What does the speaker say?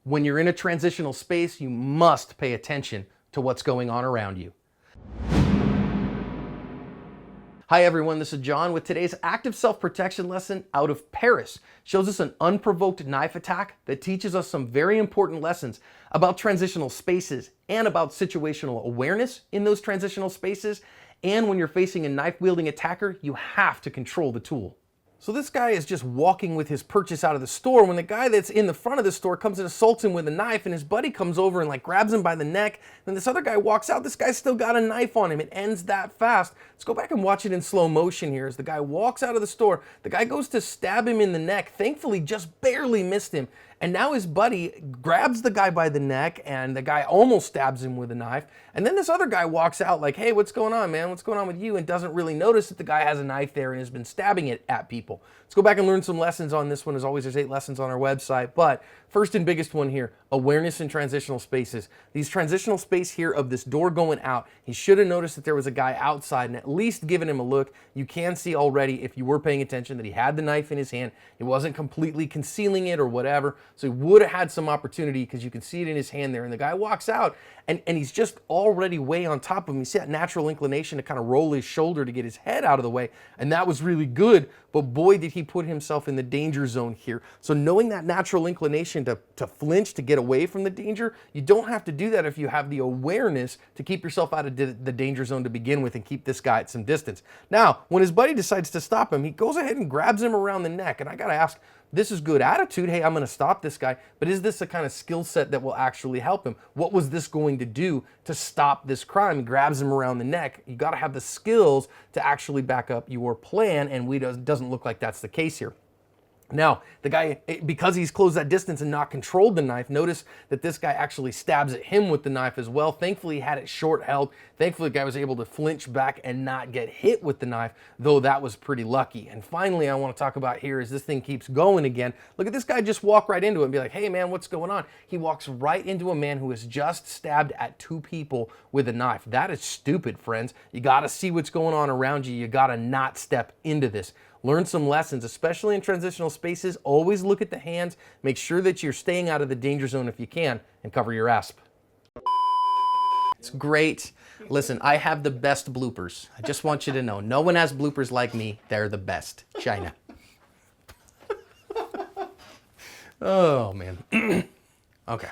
When you're in a transitional space, you must pay attention to what's going on around you. Hi everyone, this is John with today's active self-protection lesson out of Paris. It shows us an unprovoked knife attack that teaches us some very important lessons about transitional spaces and about situational awareness in those transitional spaces. And when you're facing a knife-wielding attacker, you have to control the tool. So this guy is just walking with his purchase out of the store when the guy that's in the front of the store comes and assaults him with a knife, and his buddy comes over and grabs him by the neck. Then this other guy walks out. This guy's still got a knife on him. It ends that fast. Let's go back and watch it in slow motion here. As the guy walks out of the store, the guy goes to stab him in the neck. Thankfully, just barely missed him. And now his buddy grabs the guy by the neck, and the guy almost stabs him with a knife. And then this other guy walks out like, hey, what's going on, man? What's going on with you? And doesn't really notice that the guy has a knife there and has been stabbing it at people. Let's go back and learn some lessons on this one. As always, there's 8 lessons on our website. But first and biggest one here, awareness in transitional spaces. These transitional space here of this door going out, he should have noticed that there was a guy outside and at least given him a look. You can see already, if you were paying attention, that he had the knife in his hand. He wasn't completely concealing it or whatever. So he would have had some opportunity because you can see it in his hand there. And the guy walks out and he's just already way on top of him. You see that natural inclination to kind of roll his shoulder to get his head out of the way. And that was really good. But boy, did he put himself in the danger zone here. So knowing that natural inclination to flinch, to get away from the danger, you don't have to do that if you have the awareness to keep yourself out of the danger zone to begin with and keep this guy at some distance. Now, when his buddy decides to stop him, he goes ahead and grabs him around the neck. And I got to ask, this is good attitude. Hey, I'm going to stop this guy. But is this a kind of skill set that will actually help him? What was this going to do to stop this crime? He grabs him around the neck. You got to have the skills to actually back up your plan. And it doesn't look like that's the case here. Now, the guy, because he's closed that distance and not controlled the knife, notice that this guy actually stabs at him with the knife as well. Thankfully, he had it short held. Thankfully, the guy was able to flinch back and not get hit with the knife, though that was pretty lucky. And finally, I want to talk about here as this thing keeps going again. Look at this guy just walk right into it and be like, hey man, what's going on? He walks right into a man who has just stabbed at 2 people with a knife. That is stupid, friends. You got to see what's going on around you. You got to not step into this. Learn some lessons, especially in transitional spaces. Always look at the hands. Make sure that you're staying out of the danger zone if you can, and cover your asp. It's great. Listen, I have the best bloopers. I just want you to know, no one has bloopers like me. They're the best. China. Oh, man. Okay.